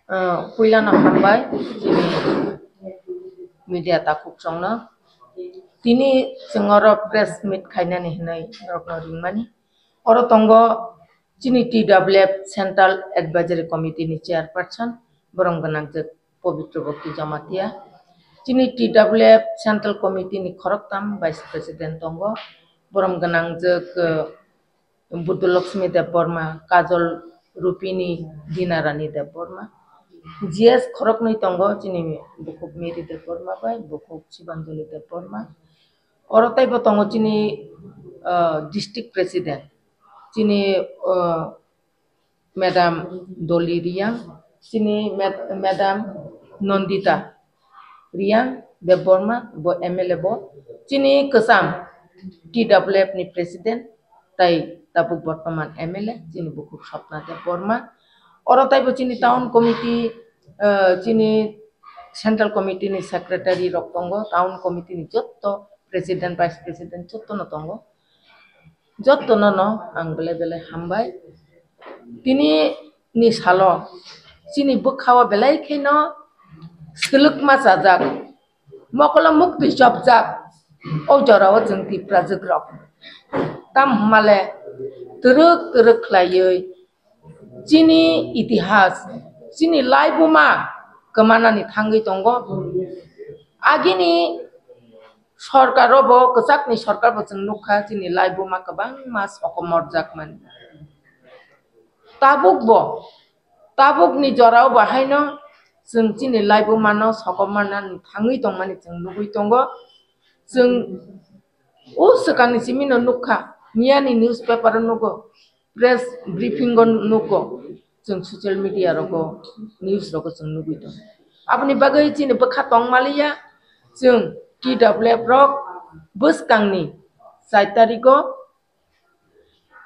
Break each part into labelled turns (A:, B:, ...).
A: puilana hambai chini media takuk chongna tini sengoro press meet khainani hinai rokno ringmani oro tongo chini TWF Central Advisory Committee ni chairperson borong ganang je Pavitra Bhakti Jamatia chini TWF Central Committee ni khoroktam vice president tongo borong ganang je Buddhalakshmi Debborma Kajol Rupini Dinarani Debborma GS khoroknoi tongo chini bukuk Miri Debborma bai bukuk Sibanjoli Debborma oro taibo tongo chini district president chini Madam Dolly Riang chini Madam Nondita Riang Debborma bo MLA bo chini Kasam TWF ni president tai tabuk Bortoman MLA chini bukuk Sapna Debborma oro taibo chini town committee chini central committee ni secretary rok tongo town committee ni jotto president vice president jotto no tongo jotto no ang bele bele hambai tini ni salo chini bukhawa belai kheno silukma sajak mokolo mukti jobjak o jorao jengti prajagrok tam male teruk khlaioi chini itihas chini laibuma kemana ni thangi tongo agini sorkaro bo kachak ni sorkar bo jeng nukha chini laibuma kabang mas okomorjak man tabuk ni jorao bahaino jeng chini laibuma no sokomana ni thangi tongmani jeng nugui tongo jeng sakani simino nukha miani newspaper nugo press briefing nugo jeng social media rogo news rogo jeng nugui tongo apni bagai chini bakha tongmalia jeng TWF rok buskangni 4 tariko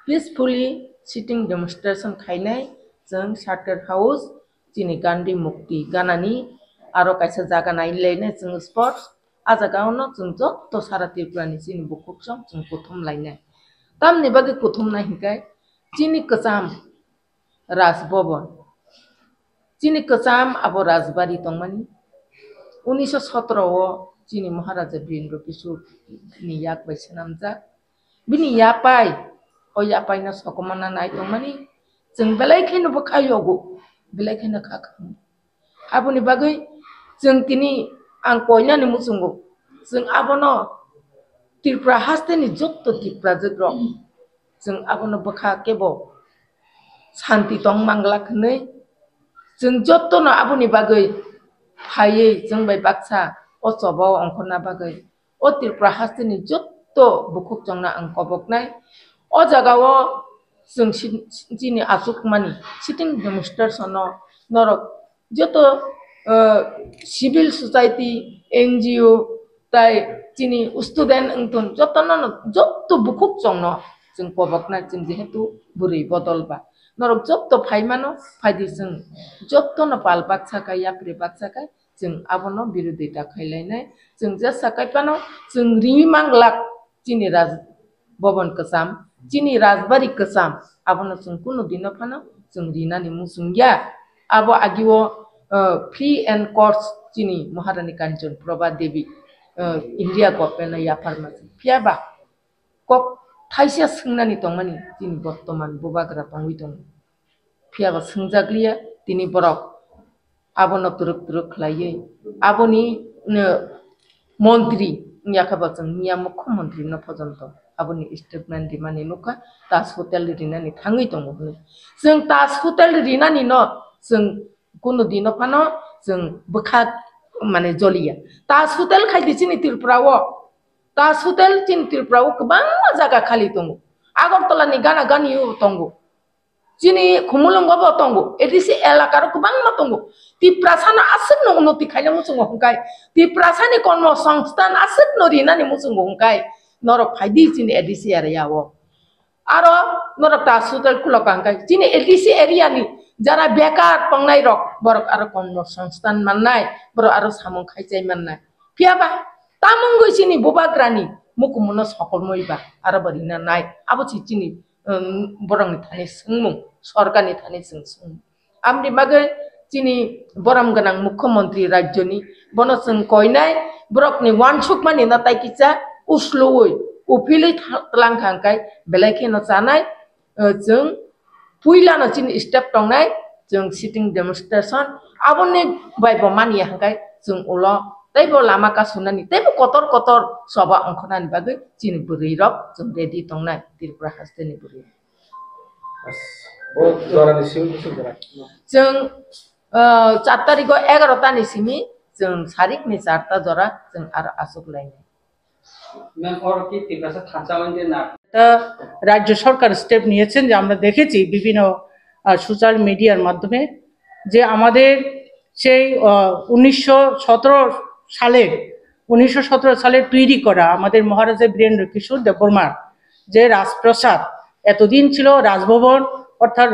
A: peacefully sitting demonstration khainai jeng Charter House chini Gandhi Mukti ganani aro kaisa jaga nailene jeng sports ajagaono jeng jotto sara Tripurani chini bukuk song jeng kothom lainai tamni bagi kothom na hinkai chini kacham Rajbhavan chini kacham abo Rajbari tongmani 1917 o chini Maharaja Birendra Kishore ni yak bai swnamjak bini yapai o yapai na sokomana nai tongmani jeng belai kheno bokhayogo belai kheno khakam aboni bagai jeng tini ang koinani musungo jeng abono Tripura haste ni jotto Tripura jagrok jeng abono bokha kebo shanti tong mangla khnei jeng jotto no aboni bagai haye jeng bai baksa o chobao ongkhona bagai o Tripura haste ni jotto bukuk jongna ang koboknai o jagao jeng chini asukmani sitting demonstration no norok jotto civil society NGO tai chini student engton jotto no jotto bukuk jongno jeng kobokna jeng jehetu buri bodolba norok jotto phaimano phaidi jeng jotto no pal baksakai yapri baksakai jeng abono birodita khailainai jeng jasakai pano jeng rimang chini Rajbhavan kacham chini Rajbari kacham abono jeng kuno dino phano jeng rinani musungya abo agiwo free and course chini Maharani Kanchan Prabha Devi India government ya pharmacy phiaba kok thaisa sungnani tongmani chini Bortoman bobagra tongwi tong phiaba sungjaglia tini borok abono turuk khlaiye aboni মন্ত্রী ইয়াখাবাচন মিয়া মুখ্যমন্ত্রী ন পর্যন্ত aboni statement rimani nukha Taj Hotel rinani thangi tongo jeng Taj Hotel rinani no jeng kuno dino phano jeng bokha mane joliya Taj Hotel khaidi chini Tripura o Taj Hotel chini Tripura o kabang jaga khali tongo Agartala ni gana gani tongo chini khumulongo bo tongo edisi elakar kubang ma tongo ti prasana asik no unnoti khaina musungo hungkai ti prasani konmo sangstan asik no rinani musungo hungkai norok phaidi chini edisi area o aro norok Taj Hotel kuloka hungkai chini edisi area ni jara bekar pangnai rok borok aro konmo sangstan mannai borok aro samung khaijai mannai phiaba tamungoi chini bobagrani mukumuno sokolmoiba aro barina nai abo chini borong ni thani sungmung sorkar ni thani sungmung amni bagai চিনি বরাম গনাং মুখ্যমন্ত্রী রাজ্যনি বনো जों কইনাই ব্রকনি ওয়ানসুক মানি নাতাই কিচা উসলুই উফিलै tlangखांखाय बेलायखेनो जानाय जों पुइलानो चिनि step दंनाय जों sitting डेमनस्ट्रेशन आबोनि बायबो मानिया हांखाय जों उलो तैबो लामा कासुनानि तैबो कतर कतर सभा अंखनानि बागै चिनि बुरै रक जों रेडि दंनाय त्रिपुरा हास्टेनि बुरै जों 4 तारिख 11 तानि सिमि जों सारिकनि 4टा जरा जों आरो आसुक लायनाय
B: রাজ্য সরকার স্টেপ নিয়েছেন যে আমরা দেখেছি বিভিন্ন সোশ্যাল মিডিয়ার মাধ্যমে যে আমাদের সেই 1917 সালের তৈরি করা আমাদের মহারাজা বীরেন্দ্র কিশোর দেববর্মার যে রাজপ্রাসাদ এতদিন ছিল রাজভবন অর্থাৎ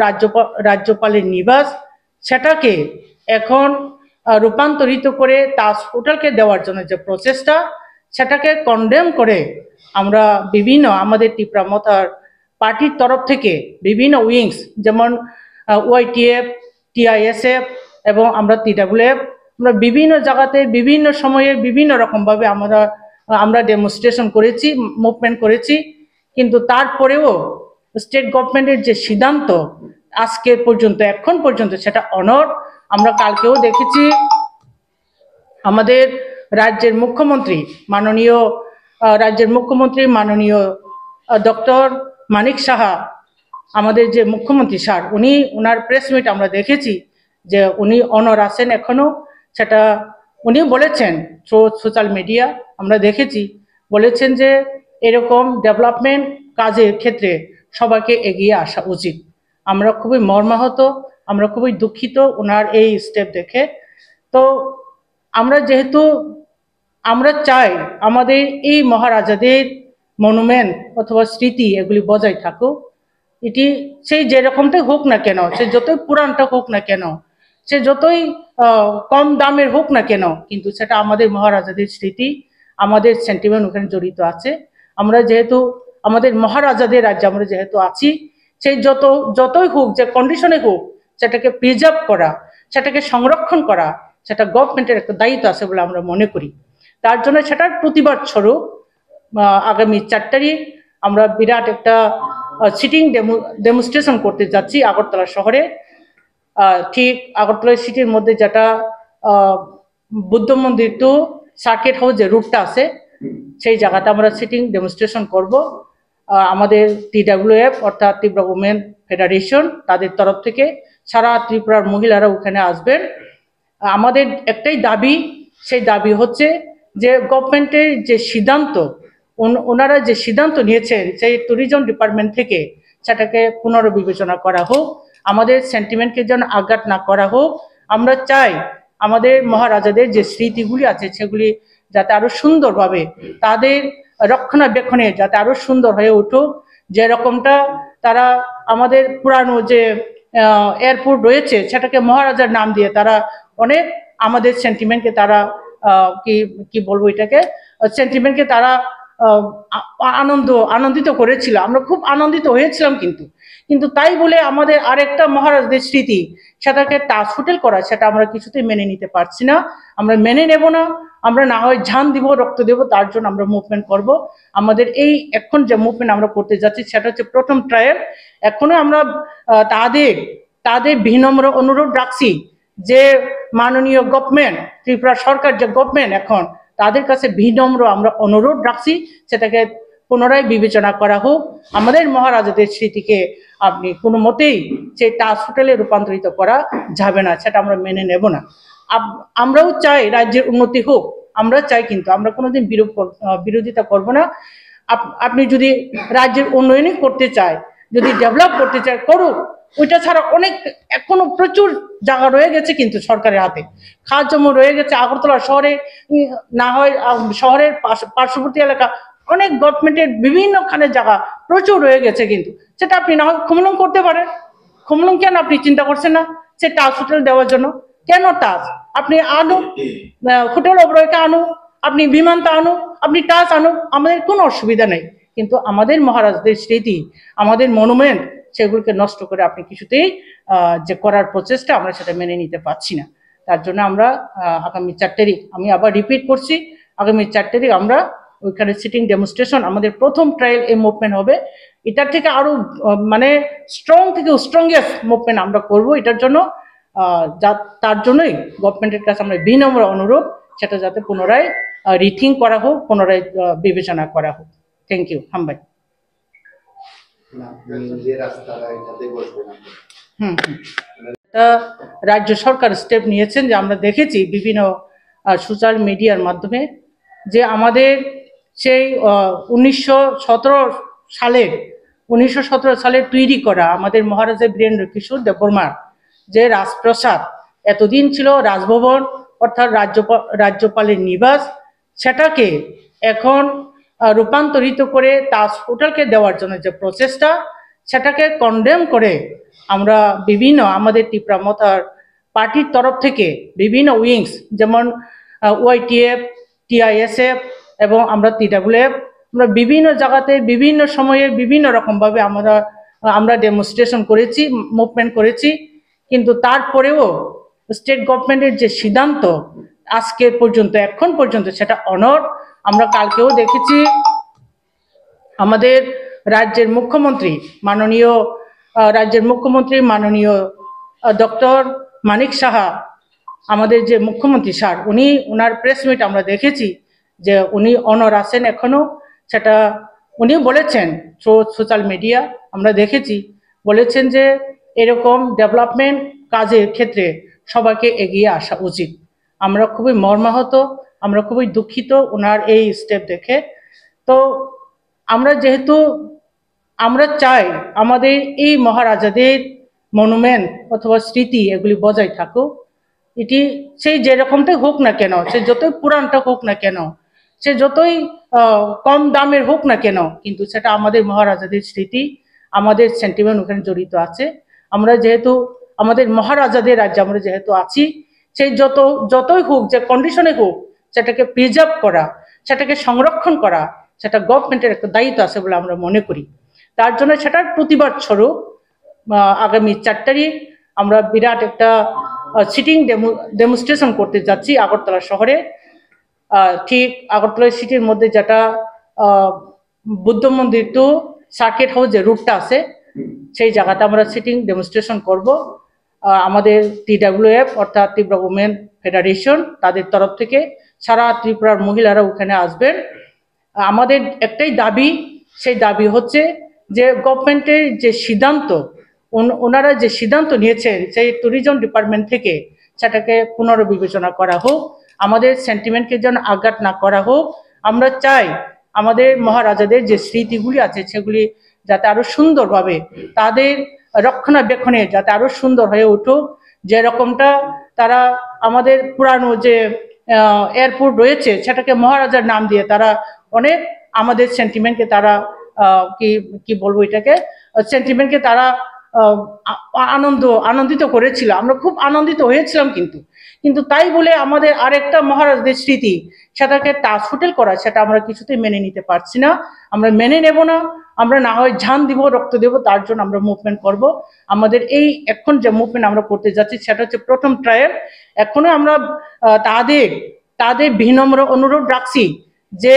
B: রাজ্যপালের নিবাস সেটাকে এখন রূপান্তরিত করে তাজ হোটেলকে দেওয়ার জন্য যে প্রচেষ্টা সেটাকে কন্ডেম করে আমরা বিভিন্ন আমাদের ত্রিপুরা মথার পার্টির তরফ থেকে বিভিন্ন উইংস যেমন ওয়াইটিএফ টিআইএসএফ এবং আমরা টিডাব্লিউএফ আমরা বিভিন্ন জায়গাতে বিভিন্ন সময়ে বিভিন্ন রকমভাবে আমরা ডেমনস্ট্রেশন করেছি মুভমেন্ট করেছি কিন্তু তারপরেও স্টেট গভর্নমেন্টের যে সিদ্ধান্ত আজকে পর্যন্ত এখন পর্যন্ত সেটা অনড় আমরা কালকেও দেখেছি আমাদের রাজ্যের মুখ্যমন্ত্রী মাননীয় ডক্টর মানিক সাহা আমাদের যে মুখ্যমন্ত্রী স্যার উনি ওনার প্রেস মিট আমরা দেখেছি যে উনি অনড় আছেন এখনো সেটা উনি বলেছেন থ্রু সোশ্যাল মিডিয়া আমরা দেখেছি বলেছেন যে এরকম ডেভেলপমেন্ট কাজের ক্ষেত্রে সবাইকে এগিয়ে আসা উচিত আমরা খুবই মর্মাহত আমরা খুবই দুঃখিত ওনার এই স্টেপ দেখে তো আমরা চাই আমাদের এই মহারাজাদের মনুমেন্ট অথবা স্মৃতি এগুলি বজায় থাকুক এটি সেই যেরকমটাই হোক না কেন সে যতই পুরানটা হোক না কেন সে যতই কম দামের হোক না কেন কিন্তু সেটা আমাদের মহারাজাদের স্মৃতি আমাদের সেন্টিমেন্ট ওখানে জড়িত আছে আমরা যেহেতু আমাদের মহারাজাদের রাজ্যে আমরা যেহেতু আছি সেই যতই হোক যে কন্ডিশনে হোক সেটাকে প্রিজার্ভ করা সেটাকে সংরক্ষণ করা সেটা গভর্নমেন্টের একটা দায়িত্ব আছে বলে আমরা মনে করি তার জন্য সেটার প্রতিবাদ স্বরূপ আগামী 4 তারিখ আমরা বিরাট একটা সিটিং ডেমনস্ট্রেশন করতে যাচ্ছি আগরতলা শহরে ঠিক আগরতলা সিটির মধ্যে যেটা বুদ্ধ মন্দির টু সার্কিট হাউস যে রুটটা আছে সেই জায়গাটা আমরা সিটিং ডেমনস্ট্রেশন করব আমাদের টিডাব্লিউএফ অর্থাৎ ত্রিপুরা উমেন ফেডারেশন তাদের তরফ থেকে সারা ত্রিপুরার মহিলারা ওখানে আসবেন আমাদের একটাই দাবি সেই দাবি হচ্ছে যে গভর্নমেন্টের যে সিদ্ধান্ত ওনারা যে সিদ্ধান্ত নিয়েছেন সেই ট্যুরিজম ডিপার্টমেন্ট থেকে সেটাকে পুনর্বিবেচনা করা হোক আমাদের সেন্টিমেন্টকে যেন আঘাত না করা হোক আমরা চাই আমাদের মহারাজাদের যে স্মৃতিগুলি আছে সেগুলি যাতে আরো সুন্দরভাবে তাদের রক্ষণাবেক্ষণে যাতে আরো সুন্দর হয়ে উঠুক যেরকমটা তারা আমাদের পুরানো যে এয়ারপোর্ট রয়েছে সেটাকে মহারাজার নাম দিয়ে তারা অনেক আমাদের সেন্টিমেন্টকে তারা কি বলবো এটাকে সেন্টিমেন্টকে তারা আনন্দিত করেছিল আমরা খুব আনন্দিত হয়েছিলাম কিন্তু তাই বলে আমাদের আরেকটা মহারাজদের স্মৃতি সেটাকে তাজ হোটেল করা সেটা আমরা কিছুতেই মেনে নিতে পারছি না আমরা মেনে নেব না আমরা না হয় জান দিব রক্ত দেব তার জন্য আমরা মুভমেন্ট করব আমাদের এই এখন যে মুভমেন্ট আমরা করতে যাচ্ছি সেটা হচ্ছে প্রথম ট্রায়াল এখনো আমরা তাদের বিনম্র অনুরোধ রাখছি যে মাননীয় গভর্নমেন্ট ত্রিপুরা সরকার যে গভর্নমেন্ট এখন তাদের কাছে বিনম্র আমরা অনুরোধ রাখছি সেটাকে পুনরায় বিবেচনা করা হোক আমাদের মহারাজাদের স্মৃতিকে আপনি কোনো মতেই সেই তাজ হোটেলে রূপান্তরিত করা যাবে না সেটা আমরা মেনে নেব না আমরাও চাই রাজ্যের উন্নতি হোক আমরা চাই কিন্তু আমরা কোনোদিন বিরোধিতা করব না আপনি যদি রাজ্যের উন্নয়নই করতে চায় যদি ডেভেলপ করতে চায় করুক ওইটা ছাড়া অনেক এখনো প্রচুর জায়গা রয়ে গেছে কিন্তু সরকারের হাতে খাস জমি রয়ে গেছে আগরতলা শহরে না হয় শহরের পার্শ্ববর্তী এলাকা অনেক গভর্নমেন্টের বিভিন্নখানে জায়গা প্রচুর রয়ে গেছে কিন্তু সেটা আপনি না হয় খুমলুং করতে পারেন খুমলুং কেন আপনি চিন্তা করছেন না সে তাজ হোটেল দেওয়ার জন্য কেন তাজ আপনি আনুন হোটেল অবরয়কে আনুন আপনি বিমানটা আনুন আপনি তাজ আনুন আমাদের কোনো অসুবিধা নেই কিন্তু আমাদের মহারাজদের স্মৃতি আমাদের মনুমেন্ট সেগুলোকে নষ্ট করে আপনি কিছুতেই যে করার প্রচেষ্টা আমরা সেটা মেনে নিতে পারছি না। তার জন্য আমরা আগামী 4 তারিখ, আমি আবার রিপিট করছি, আগামী 4 তারিখ আমরা ওইখানে সিটিং ডেমনস্ট্রেশন, আমাদের প্রথম ট্রায়াল এই মুভমেন্ট হবে। এটার থেকে আরো মানে স্ট্রং থেকে স্ট্রংগেস্ট মুভমেন্ট আমরা করব এটার জন্য। তার জন্যই গভর্নমেন্টের কাছে আমরা বিনম্র অনুরোধ সেটা যাতে পুনরায় রিথিঙ্ক করা হোক, পুনরায় বিবেচনা করা হোক। Thank you. হামবাই। রাজ্য সরকার স্টেপ নিয়েছেন যে আমরা দেখেছি বিভিন্ন সোশ্যাল মিডিয়ার মাধ্যমে যে আমাদের সেই 1917 সালে তৈরি করা আমাদের মহারাজা বীরেন্দ্র কিশোর দেববর্মার যে রাজপ্রাসাদ এতদিন ছিল রাজভবন অর্থাৎ রাজ্যপালের নিবাস, সেটাকে এখন রূপান্তরিত করে তাজ হোটেলকে দেওয়ার জন্য যে প্রচেষ্টা, সেটাকে কন্ডেম করে আমরা বিভিন্ন আমাদের ত্রিপুরা মথার পার্টির তরফ থেকে বিভিন্ন উইংস যেমন ওয়াইটিএফ, টিআইএসএফ এবং আমরা TWF, আমরা বিভিন্ন জায়গাতে বিভিন্ন সময়ে বিভিন্ন রকমভাবে আমরা ডেমনস্ট্রেশন করেছি, মুভমেন্ট করেছি, কিন্তু তারপরেও স্টেট গভর্নমেন্টের যে সিদ্ধান্ত আজকে পর্যন্ত এখন পর্যন্ত সেটা অনড়। আমরা কালকেও দেখেছি আমাদের রাজ্যের মুখ্যমন্ত্রী মাননীয় ডক্টর মানিক সাহা, আমাদের যে মুখ্যমন্ত্রী স্যার, ওনার প্রেস মিট আমরা দেখেছি যে উনি অনড় আছেন এখনো। সেটা উনি বলেছেন সোশ্যাল মিডিয়া আমরা দেখেছি, বলেছেন যে এরকম ডেভেলপমেন্ট কাজের ক্ষেত্রে সবাইকে এগিয়ে আসা উচিত। আমরা খুবই মর্মাহত, আমরা খুবই দুঃখিত ওনার এই স্টেপ দেখে। তো আমরা চাই আমাদের এই মহারাজাদের মনুমেন্ট অথবা স্মৃতি এগুলি বজায় থাকুক। এটি সেই যেরকমটাই হোক না কেন, সে যতই পুরানটা হোক না কেন, সে যতই কম দামের হোক না কেন, কিন্তু সেটা আমাদের মহারাজাদের স্মৃতি, আমাদের সেন্টিমেন্ট ওখানে জড়িত আছে। আমরা যেহেতু আমাদের মহারাজাদের রাজ্যে আমরা যেহেতু আছি, সেই যতই হোক, যে কন্ডিশনে হোক, সেটাকে প্রিজার্ভ করা, সেটাকে সংরক্ষণ করা, সেটা গভর্নমেন্টের একটা দায়িত্ব আছে বলে আমরা মনে করি। তার জন্য সেটার প্রতিবাদ স্বরূপ আগামী 4 তারিখ আমরা বিরাট একটা সিটিং ডেমনস্ট্রেশন করতে যাচ্ছি আগরতলা শহরে। ঠিক আগরতলা সিটির মধ্যে যেটা বুদ্ধ মন্দির টু সার্কিট হাউস যে রুটটা আছে, সেই জায়গাতে আমরা সিটিং ডেমনস্ট্রেশন করব। আমাদের TWF অর্থাৎ ত্রিপুরা উমেন ফেডারেশন, তাদের তরফ থেকে সারা ত্রিপুরার মহিলারা ওখানে আসবেন। আমাদের একটাই দাবি, সেই দাবি হচ্ছে যে গভর্নমেন্টের যে সিদ্ধান্ত, ওনারা যে সিদ্ধান্ত নিয়েছেন সেই ট্যুরিজম ডিপার্টমেন্ট থেকে, সেটাকে পুনর্বিবেচনা করা হোক, আমাদের সেন্টিমেন্টকে যেন আঘাত না করা হোক। আমরা চাই আমাদের মহারাজাদের যে স্মৃতিগুলি আছে সেগুলি যাতে আরো সুন্দরভাবে তাদের রক্ষণাবেক্ষণে যাতে আরো সুন্দর হয়ে উঠুক। যেরকমটা তারা আমাদের পুরানো যে এয়ারপোর্ট রয়েছে সেটাকে মহারাজার নাম দিয়ে তারা অনেক আমাদের সেন্টিমেন্টকে তারা কি বলবো, এটাকে সেন্টিমেন্টকে তারা আনন্দিত করেছিল। আমরা খুব আনন্দিত হয়েছিলাম, কিন্তু তাই বলে আমাদের আরেকটা মহারাজদের স্মৃতি সেটাকে তাজ হোটেল করা, সেটা আমরা কিছুতেই মেনে নিতে পারছি না, আমরা মেনে নেব না। আমরা না হয় জান দিব, রক্ত দেব, তার জন্য আমরা মুভমেন্ট করব। আমাদের এই এখন যে মুভমেন্ট আমরা করতে যাচ্ছি সেটা হচ্ছে প্রথম ট্রায়াল। এখনো আমরা তাদের বিনম্র অনুরোধ রাখছি যে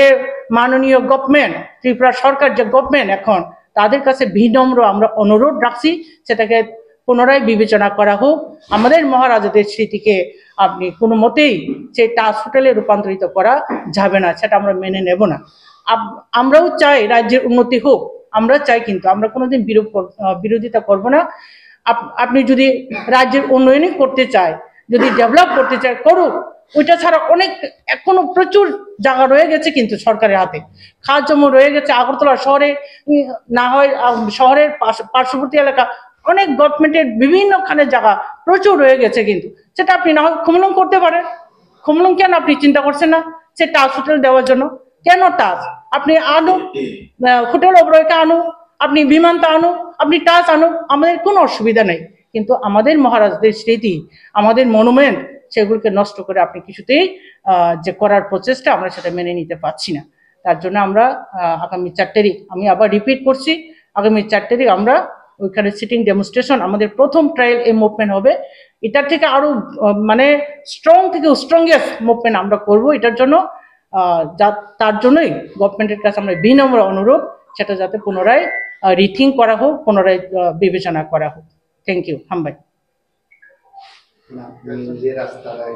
B: মাননীয় গভর্নমেন্ট, ত্রিপুরা সরকার যে গভর্নমেন্ট এখন, তাদের কাছে বিনম্র আমরা অনুরোধ রাখছি সেটাকে পুনরায় বিবেচনা করা হোক। আমাদের মহারাজাদের স্মৃতিকে আপনি কোনো মতেই সেই তাজ হোটেলে রূপান্তরিত করা যাবে না, সেটা আমরা মেনে নেব না। আমরাও চাই রাজ্যের উন্নতি হোক, আমরা চাই, কিন্তু আমরা কোনোদিন বিরোধিতা করব না। আপনি যদি রাজ্যের উন্নয়নই করতে চায়, যদি ডেভেলপ করতে চায়, করুক। ওইটা ছাড়া অনেক এখনো প্রচুর জায়গা রয়ে গেছে কিন্তু সরকারের হাতে, খাস জমি রয়ে গেছে আগরতলা শহরে, না হয় শহরের পার্শ্ববর্তী এলাকা, অনেক গভর্নমেন্টের বিভিন্নখানে জায়গা প্রচুর রয়ে গেছে, কিন্তু সেটা আপনি না হয় খুমলুম করতে পারেন। খুমলুম কেন আপনি চিন্তা করছেন না? সে টাচ হোটেল দেওয়ার জন্য কেন টাচ? আপনি আনুন, হোটেল অবরয়কে আনুন, আপনি বিমানটা আনুন, আপনি টাচ আনুন, আমাদের কোনো অসুবিধা নেই। কিন্তু আমাদের মহারাজদের স্মৃতি, আমাদের মনুমেন্ট, সেগুলোকে নষ্ট করে আপনি কিছুতেই যে করার প্রচেষ্টা আমরা সেটা মেনে নিতে পারছি না। তার জন্য আমরা আগামী 4 তারিখ, আমি আবার রিপিট করছি, আগামী 4 তারিখ আমরা ওইখানে সিটিং ডেমনস্ট্রেশন আমাদের প্রথম ট্রায়াল এই মুভমেন্ট হবে। এটার থেকে আরো মানে স্ট্রং থেকে স্ট্রংগেস্ট মুভমেন্ট আমরা করব। এটার জন্য তার জন্যই গভর্নমেন্টের কাছে আমরা বিনম্র অনুরোধ সেটা যাতে পুনরায় রিথিঙ্ক করা হোক, পুনরায় বিবেচনা করা হোক। Thank you. হামবাই।
C: রাস্তায়